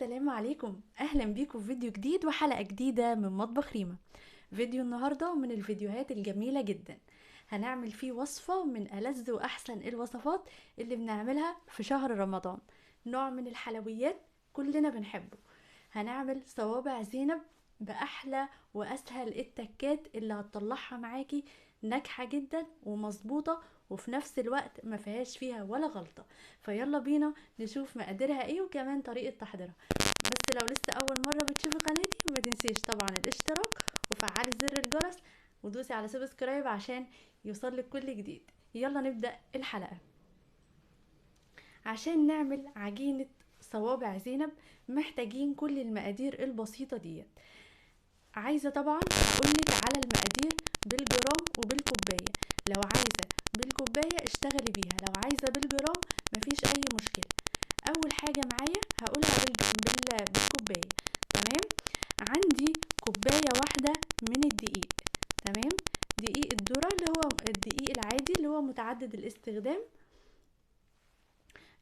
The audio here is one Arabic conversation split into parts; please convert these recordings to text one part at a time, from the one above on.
السلام عليكم، اهلا بيكم في فيديو جديد وحلقة جديدة من مطبخ ريما. فيديو النهاردة من الفيديوهات الجميلة جدا، هنعمل فيه وصفة من ألذ وأحسن الوصفات اللي بنعملها في شهر رمضان. نوع من الحلويات كلنا بنحبه. هنعمل صوابع زينب بأحلى وأسهل التكات اللي هتطلعها معاكي ناجحة جدا ومظبوطة، وفي نفس الوقت ما فيهاش فيها ولا غلطة. فيلا بينا نشوف مقاديرها ايه وكمان طريقة تحضيرها. بس لو لسه اول مرة بتشوفي قناتي ما تنسيش طبعا الاشتراك وفعلي زر الجرس ودوسي على سبسكرايب عشان يوصلك كل جديد. يلا نبدأ الحلقة. عشان نعمل عجينة صوابع زينب محتاجين كل المقادير البسيطة ديت. عايزة طبعا هقولك على المقادير بالجرام وبالكوباية. لو عايزة بالكوباية اشتغلي بيها، لو عايزة بالجرام مفيش اي مشكلة. اول حاجة معايا هقولها بالكوباية. تمام. عندي كوباية واحدة من الدقيق. تمام. دقيق الذرة اللي هو الدقيق العادي اللي هو متعدد الاستخدام،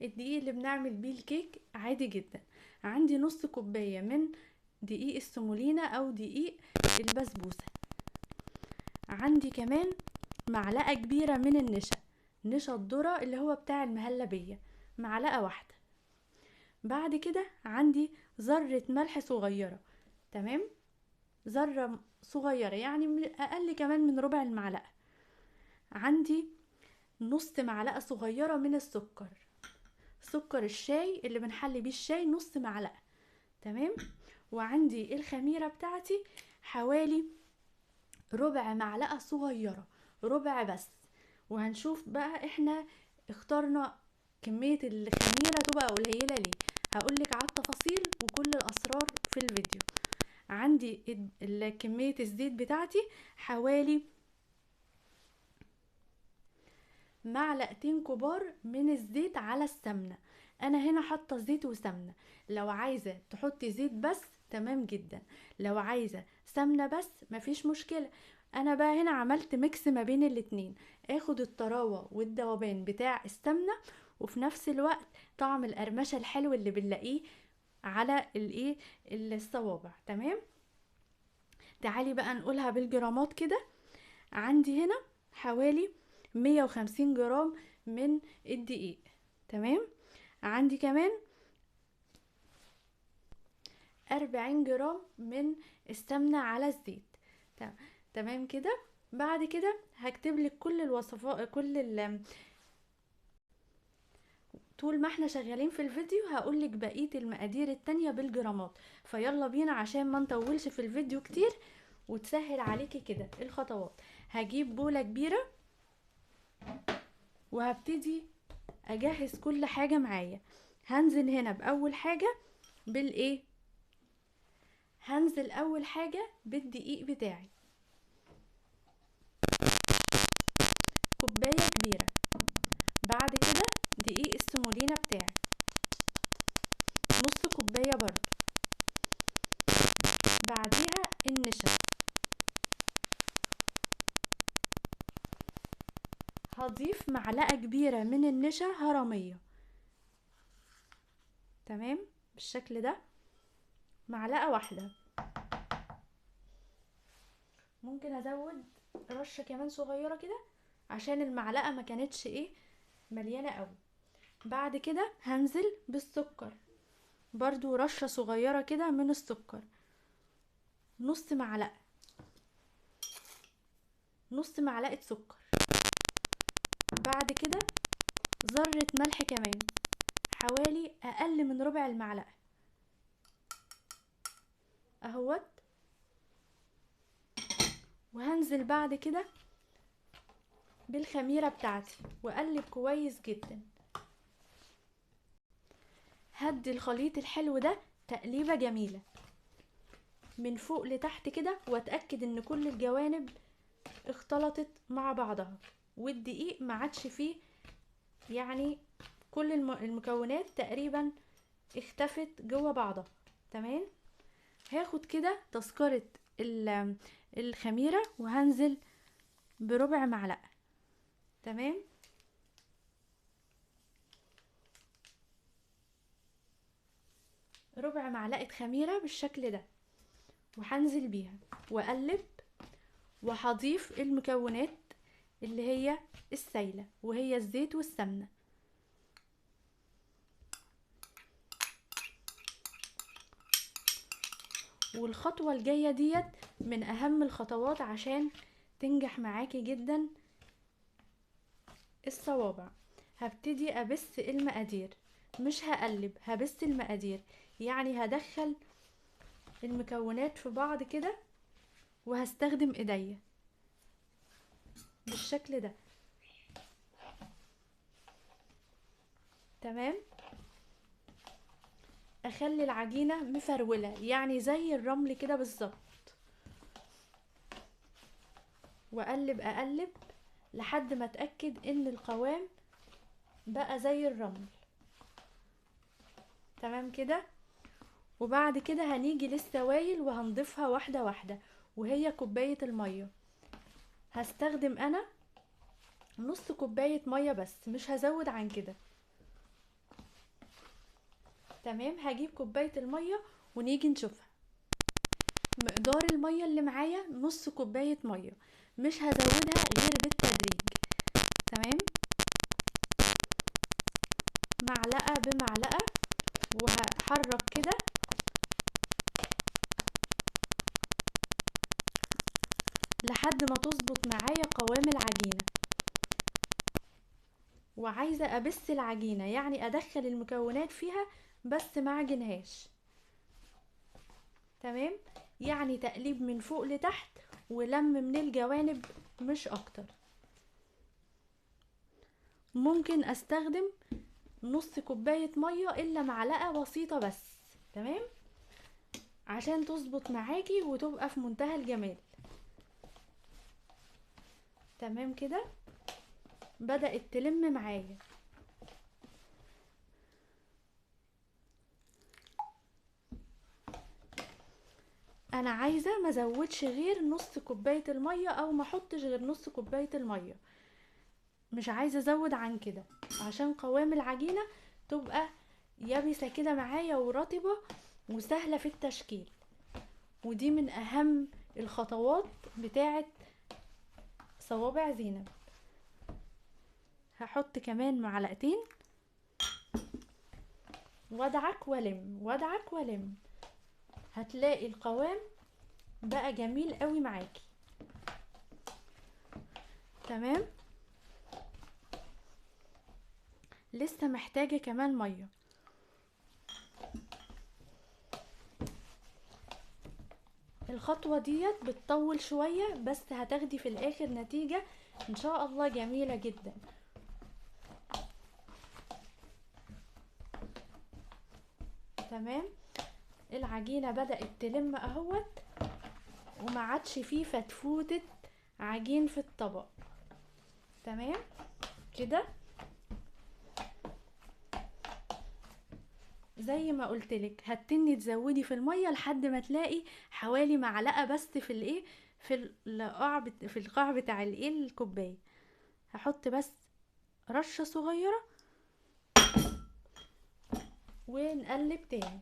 الدقيق اللي بنعمل بيه الكيك عادي جدا. عندي نص كوباية من دقيق السمولينا او دقيق البسبوسة. عندي كمان معلقة كبيرة من نشا الذرة اللي هو بتاع المهلبية، معلقة واحدة. بعد كده عندي ذرة ملح صغيرة. تمام. ذرة صغيرة يعني اقل كمان من ربع المعلقة. عندي نص معلقة صغيرة من السكر، سكر الشاي اللي بنحلي بيه الشاي، نص معلقة. تمام. وعندي الخميرة بتاعتي حوالي ربع معلقة صغيرة، ربع بس. وهنشوف بقى احنا اخترنا كمية الخميرة تبقى قليلة ليه، هقولك على التفاصيل وكل الاسرار في الفيديو. عندي كمية الزيت بتاعتي حوالي معلقتين كبار من الزيت على السمنة. انا هنا حاطة زيت وسمنة، لو عايزة تحطي زيت بس تمام جدا، لو عايزة سمنة بس مفيش مشكلة. انا بقى هنا عملت ميكس ما بين الاتنين، اخد الطراوة والذوبان بتاع السمنة وفي نفس الوقت طعم القرمشة الحلو اللي بنلاقيه على الايه الصوابع. تمام. تعالي بقى نقولها بالجرامات كده. عندي هنا حوالي 150 جرام من الدقيق. تمام. عندي كمان 40 جرام من السمنة على الزيت. تمام كده. بعد كده هكتب لك كل الوصفات، طول ما احنا شغالين في الفيديو هقول لك بقية المقادير التانية بالجرامات. فيلا بينا عشان ما نطولش في الفيديو كتير وتسهل عليكي كده الخطوات. هجيب بولة كبيرة وهبتدي اجهز كل حاجة معايا. هنزل هنا باول حاجة بالايه، هنزل اول حاجة بالدقيق بتاعي، كوباية كبيرة. بعد كده دقيق السمولينا بتاعي نص كوباية برضو. بعديها النشا، هضيف معلقة كبيرة من النشا هرمية. تمام بالشكل ده، معلقة واحدة. ممكن ازود رشة كمان صغيرة كده عشان المعلقة ما كانتش مليانة قوي. بعد كده هنزل بالسكر، برضو رشة صغيرة كده من السكر، نص معلقة، نص معلقة سكر. بعد كده ذرة ملح كمان حوالي اقل من ربع المعلقة اهوت. وهنزل بعد كده بالخميرة بتاعتي واقلب كويس جدا. هدي الخليط الحلو ده تقليبة جميلة من فوق لتحت كده، واتأكد ان كل الجوانب اختلطت مع بعضها والدقيق ما عادش فيه، يعني كل المكونات تقريبا اختفت جوه بعضها. تمام. هاخد كده تذكرة الخميرة وهنزل بربع معلقة. تمام. ربع معلقة خميرة بالشكل ده، وهنزل بيها واقلب، وهضيف المكونات اللي هي السايلة وهي الزيت والسمنة. والخطوة الجاية ديت من اهم الخطوات عشان تنجح معاكي جدا الصوابع. هبتدي ابس المقادير، مش هقلب، هبس المقادير، يعني هدخل المكونات في بعض كده وهستخدم ايديا بالشكل ده. تمام. اخلي العجينة مفرولة يعني زي الرمل كده بالظبط، واقلب اقلب لحد ما اتأكد ان القوام بقى زي الرمل. تمام كده. وبعد كده هنيجي للسوائل وهنضيفها واحدة واحدة، وهي كوباية المية. هستخدم انا نص كوباية مية بس، مش هزود عن كده. تمام. هجيب كوباية المية ونيجي نشوفها. مقدار المية اللي معايا نص كوباية مية، مش هزودها غير بالتدريج. تمام. معلقة بمعلقة، وهحرك كده لحد ما تظبط معايا قوام العجينة. وعايزة ابس العجينة، يعني ادخل المكونات فيها بس ما عجنهاش. تمام. يعني تقليب من فوق لتحت ولم من الجوانب مش اكتر. ممكن استخدم نص كوباية مية الا معلقة بسيطة بس. تمام. عشان تظبط معاكي وتبقى في منتهى الجمال. تمام كده. بدأت تلم معايا. انا عايزة ما ازودش غير نص كوباية المية او ما احطش غير نص كوباية المية، مش عايزة ازود عن كده عشان قوام العجينة تبقى يابسة كده معايا ورطبة وسهلة في التشكيل. ودي من اهم الخطوات بتاعة صوابع زينب. هحط كمان معلقتين وادعك ولم وادعك ولم، هتلاقي القوام بقى جميل قوي معاكي. تمام. لسه محتاجة كمان مية. الخطوة ديت بتطول شوية بس هتاخدي في الاخر نتيجة ان شاء الله جميلة جدا. تمام. العجينة بدأت تلم اهوت، وما عادش فيه فتفوتة عجين في الطبق. تمام كده. زي ما قلتلك هتني تزودي في المية لحد ما تلاقي حوالي معلقة بس في الايه، في القاع بتاع الايه الكوباية. هحط بس رشة صغيرة ونقلب تاني.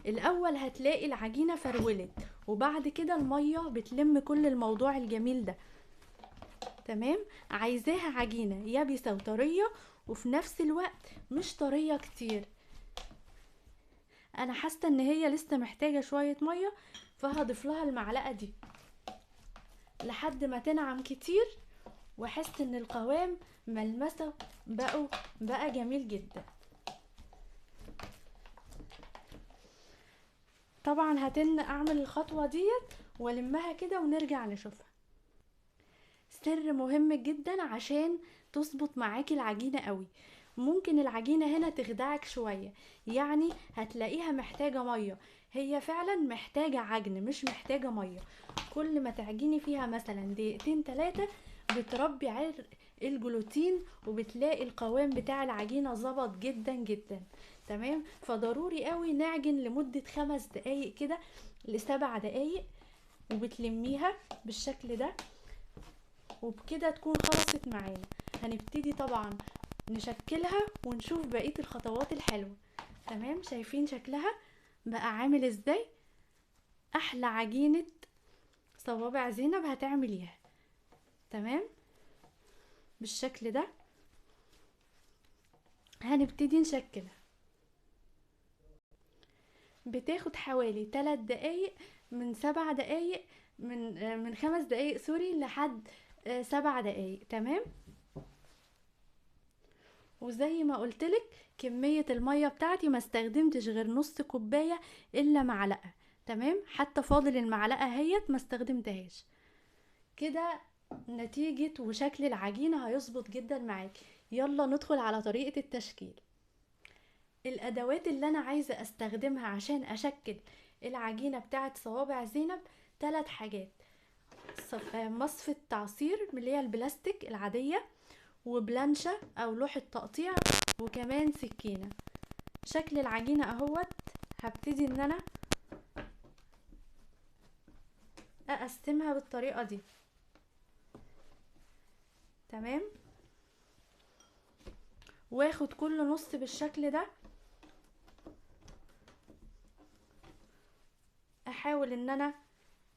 الاول هتلاقي العجينة فرولت، وبعد كده المية بتلم كل الموضوع الجميل ده. تمام. عايزاها عجينة يابسة وطرية وفي نفس الوقت مش طرية كتير. انا حاسة ان هي لسه محتاجة شوية مية، فهضيف لها المعلقة دي لحد ما تنعم كتير، واحس ان القوام ملمسه بقى جميل جدا. طبعا اعمل الخطوة ديت والمها كده ونرجع نشوفها. سر مهم جدا عشان تظبط معاكي العجينة قوي. ممكن العجينة هنا تخدعك شوية، يعني هتلاقيها محتاجة مية، هي فعلا محتاجة عجن مش محتاجة مية. كل ما تعجيني فيها مثلا دقيقتين 3 بتربي عرق الجلوتين، وبتلاقي القوام بتاع العجينة ظبط جدا جدا. تمام. فضروري قوي نعجن لمدة 5 دقايق كده ل7 دقايق، وبتلميها بالشكل ده، وبكده تكون خلصت معانا. هنبتدي طبعا نشكلها ونشوف بقية الخطوات الحلوة. تمام، شايفين شكلها بقى عامل ازاي؟ احلى عجينة صوابع زينب هتعمليها. تمام، بالشكل ده هنبتدي نشكلها. بتاخد حوالي 3 دقايق، من 7 دقايق، من 5 دقايق سوري لحد 7 دقايق. تمام، وزي ما قلتلك كمية المية بتاعتي ما استخدمتش غير نص كوباية الا معلقة. تمام، حتى فاضل المعلقة هيت ما استخدمتهاش. كده نتيجة وشكل العجينة هيظبط جدا معاكي. يلا ندخل على طريقة التشكيل. الادوات اللي انا عايزة استخدمها عشان اشكل العجينة بتاعت صوابع زينب 3 حاجات: مصفة تعصير اللي هي البلاستيك العادية، وبلانشة او لوحة تقطيع، وكمان سكينة. شكل العجينة اهوت. هبتدي ان انا اقسمها بالطريقة دي. تمام، واخد كل نص بالشكل ده. احاول ان انا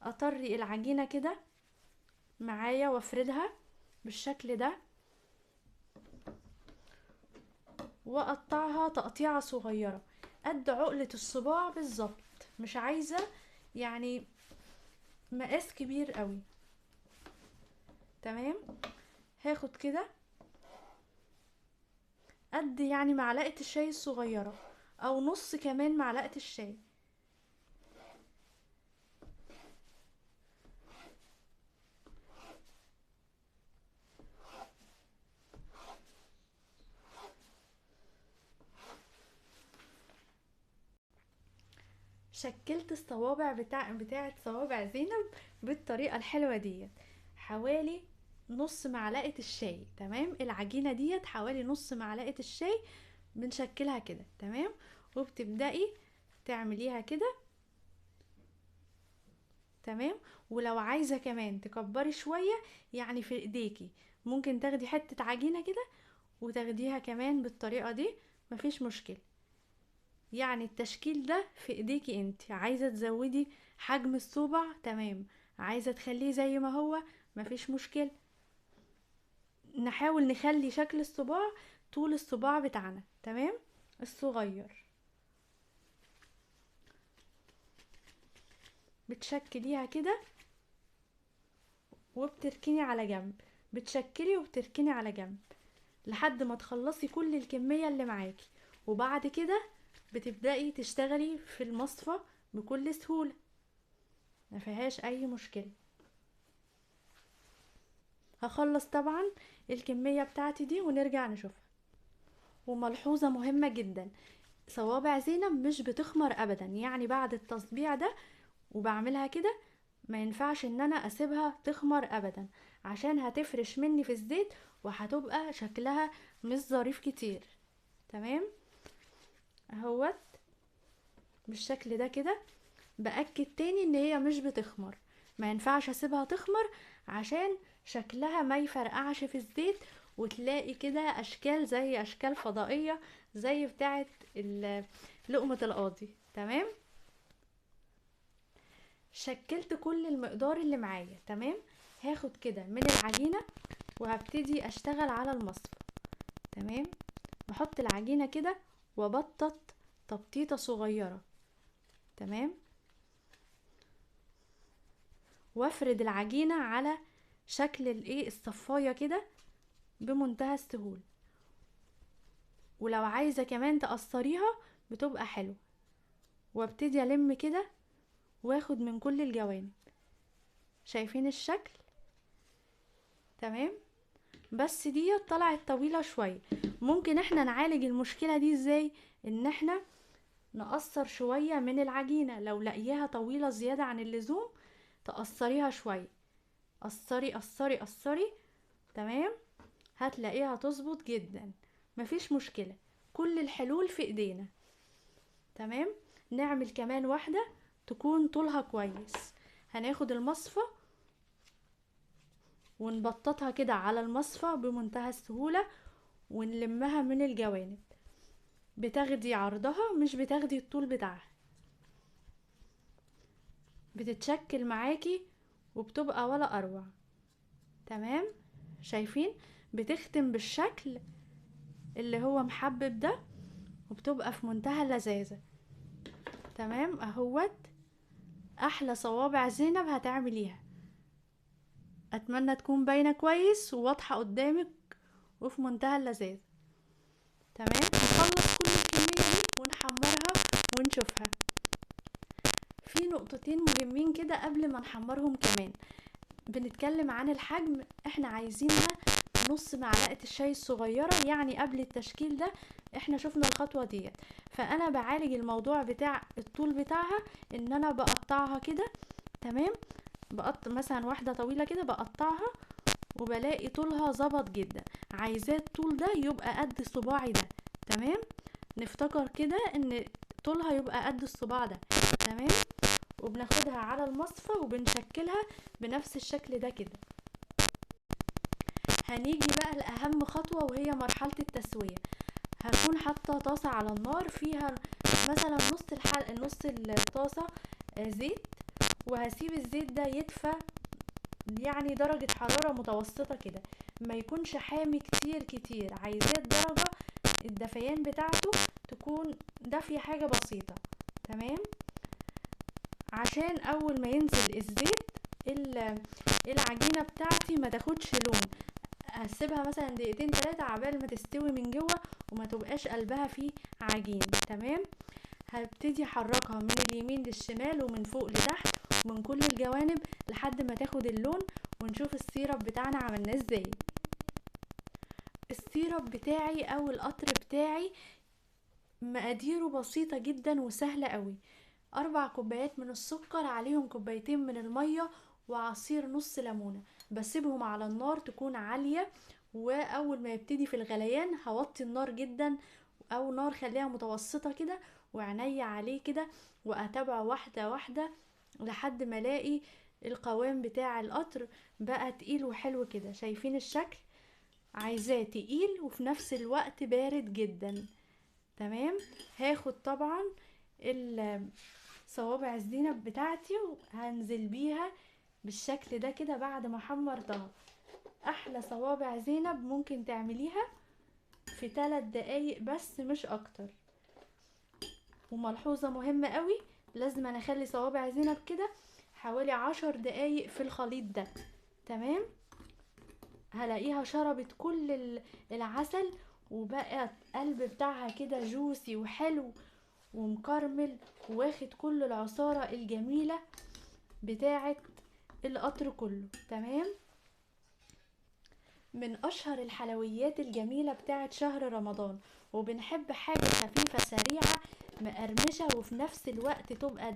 اطري العجينة كده معايا وافردها بالشكل ده، واقطعها تقطيعة صغيرة قد عقلة الصباع بالظبط. مش عايزة يعني مقاس كبير قوي. تمام، هاخد كده قد يعني معلقة الشاي الصغيرة او نص كمان معلقة الشاي. شكلت الصوابع بتاعت صوابع زينب بالطريقة الحلوة ديت. حوالي نص معلقة الشاي. تمام، العجينة ديت حوالي نص معلقة الشاي بنشكلها كده. تمام، وبتبدأي تعمليها كده. تمام، ولو عايزة كمان تكبري شوية يعني في ايديكي ممكن تاخدي حتة عجينة كده وتاخديها كمان بالطريقة دي، مفيش مشكلة. يعني التشكيل ده في ايديكي انت. عايزة تزودي حجم الصبع تمام، عايزة تخليه زي ما هو مفيش مشكلة. نحاول نخلي شكل الصباع طول الصباع بتاعنا. تمام، الصغير. بتشكليها كده وبتركني على جنب. بتشكلي وبتركني على جنب لحد ما تخلصي كل الكمية اللي معاكي. وبعد كده بتبدأي تشتغلي في المصفى بكل سهولة، ما فيهاش اي مشكلة. هخلص طبعا الكمية بتاعتي دي ونرجع نشوفها. وملحوظة مهمة جدا: صوابع زينب مش بتخمر ابدا. يعني بعد التصبيع ده وبعملها كده ما ينفعش ان انا اسيبها تخمر ابدا، عشان هتفرش مني في الزيت وهتبقى شكلها مش ظريف كتير. تمام، اهوت بالشكل ده كده. باكد تاني ان هي مش بتخمر. ما ينفعش اسيبها تخمر عشان شكلها ما يفرقعش في الزيت وتلاقي كده اشكال زي اشكال فضائية زي بتاعه لقمة القاضي. تمام، شكلت كل المقدار اللي معايا. تمام، هاخد كده من العجينة وهبتدي اشتغل على المصفى. تمام، بحط العجينة كده وبطط تبطيطة صغيرة. تمام، وافرد العجينة على شكل الصفاية كده بمنتهى السهولة. ولو عايزة كمان تقصريها بتبقى حلو. وابتدي الم كده واخد من كل الجوانب. شايفين الشكل؟ تمام، بس دي طلعت طويلة شوية. ممكن احنا نعالج المشكلة دي ازاي؟ ان احنا نقصر شوية من العجينة. لو لقيها طويلة زيادة عن اللزوم تقصريها شوية. قصري قصري قصري. تمام، هتلاقيها تظبط جدا، مفيش مشكلة. كل الحلول في ايدينا. تمام، نعمل كمان واحدة تكون طولها كويس. هناخد المصفى ونبططها كده على المصفى بمنتهى السهولة ونلمها من الجوانب، بتاخدي عرضها مش بتاخدي الطول بتاعها، بتتشكل معاكي وبتبقى ولا اروع. تمام، شايفين؟ بتختم بالشكل اللي هو محبب ده، وبتبقى في منتهى اللذاذة. تمام اهوت احلى صوابع زينب هتعمليها. اتمنى تكون باينة كويس وواضحة قدامك وفي منتهى اللذاذة. تمام، نخلص كل الكمية دي ونحمرها ونشوفها. في نقطتين مهمين كده قبل ما نحمرهم كمان. بنتكلم عن الحجم، احنا عايزينها نص معلقة الشاي الصغيرة، يعني قبل التشكيل ده احنا شفنا الخطوة ديت. فانا بعالج الموضوع بتاع الطول بتاعها ان انا بقطعها كده. تمام، بقطع مثلا واحدة طويلة كده بقطعها وبلاقي طولها ظبط جدا. عايزاه الطول ده يبقى قد صباعي ده. تمام، نفتكر كده ان طولها يبقى قد الصباع ده. تمام، وبناخدها على المصفى وبنشكلها بنفس الشكل ده كده. هنيجي بقى لأهم خطوة وهي مرحلة التسوية. هكون حاطة طاسة على النار فيها مثلا نص الطاسة زيت، وهسيب الزيت ده يدفى، يعني درجة حرارة متوسطة كده، ما يكونش حامي كتير. عايزاه درجة الدفيان بتاعته تكون دافية حاجة بسيطة. تمام، عشان اول ما ينزل الزيت العجينة بتاعتي ما تاخدش لون. هسيبها مثلا دقيقتين 3 عبال ما تستوي من جوه وما تبقاش قلبها فيه عجين. تمام، هبتدي احركها من اليمين للشمال ومن فوق لتحت ومن كل الجوانب لحد ما تاخد اللون، ونشوف السيرب بتاعنا عملناه ازاي. السيرب بتاعي او القطر بتاعي مقاديره بسيطة جدا وسهلة قوي. 4 كوبايات من السكر، عليهم 2 كوبايات من المية، وعصير نص ليمونة. بسيبهم على النار تكون عالية، واول ما يبتدي في الغليان هوطي النار جدا او نار خليها متوسطة كده، وعيني عليه كده، واتابعه واحدة واحدة لحد ما الاقي القوام بتاع القطر بقى تقيل وحلو كده. شايفين الشكل؟ عايزاه تقيل وفي نفس الوقت بارد جدا. تمام، هاخد طبعا صوابع الزينب بتاعتي وهنزل بيها بالشكل ده كده بعد ما حمرتها. احلى صوابع زينب ممكن تعمليها في 3 دقايق بس مش اكتر. وملحوظة مهمة قوي، لازم انا اخلي صوابع زينب كده حوالي 10 دقايق في الخليط ده. تمام، هلاقيها شربت كل العسل، وبقى القلب بتاعها كده جوسي وحلو ومكرمل، واخد كل العصارة الجميلة بتاعة القطر كله. تمام، من اشهر الحلويات الجميلة بتاعة شهر رمضان، وبنحب حاجة خفيفة سريعة مقرمشة وفي نفس الوقت تبقى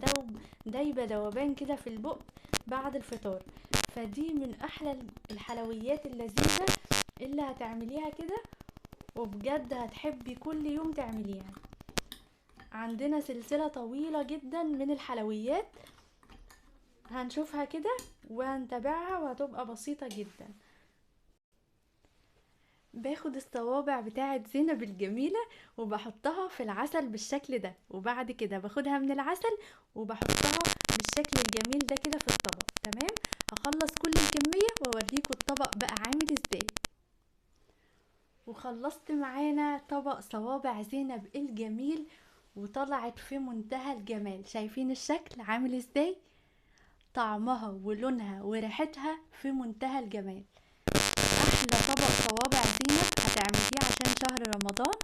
دايبة ذوبان كده في البق بعد الفطار. فدي من احلى الحلويات اللذيذة اللي هتعمليها كده وبجد هتحبي كل يوم تعمليها. عندنا سلسلة طويلة جدا من الحلويات هنشوفها كده وهنتابعها وهتبقى بسيطة جدا. باخد الصوابع بتاعت زينب الجميلة وبحطها في العسل بالشكل ده، وبعد كده باخدها من العسل وبحطها بالشكل الجميل ده كده في الطبق. تمام، هخلص كل الكمية واوريكم الطبق بقى عامل ازاي. وخلصت معانا طبق صوابع زينب الجميل وطلعت في منتهى الجمال. شايفين الشكل عامل ازاي؟ طعمها ولونها وريحتها في منتهى الجمال. احلى طبق صوابع زينب هتعمليه عشان شهر رمضان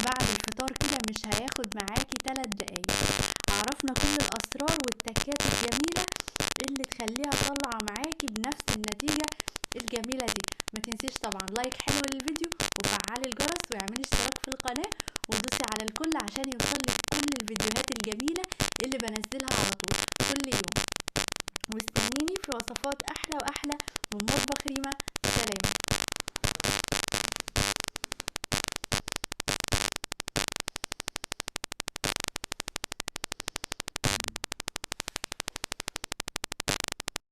بعد الفطار كده مش هياخد معاكي 3 دقايق. عرفنا كل الاسرار والتكات الجميلة اللي تخليها طالعة معاكي بنفس النتيجة الجميلة دي. ما تنسيش طبعا لايك حلو للفيديو وفعلي الجرس واعملي اشتراك في القناة ودوسي على الكل عشان يوصلك كل الفيديوهات الجميلة اللي بنزلها على طول كل يوم. واستنيني في وصفات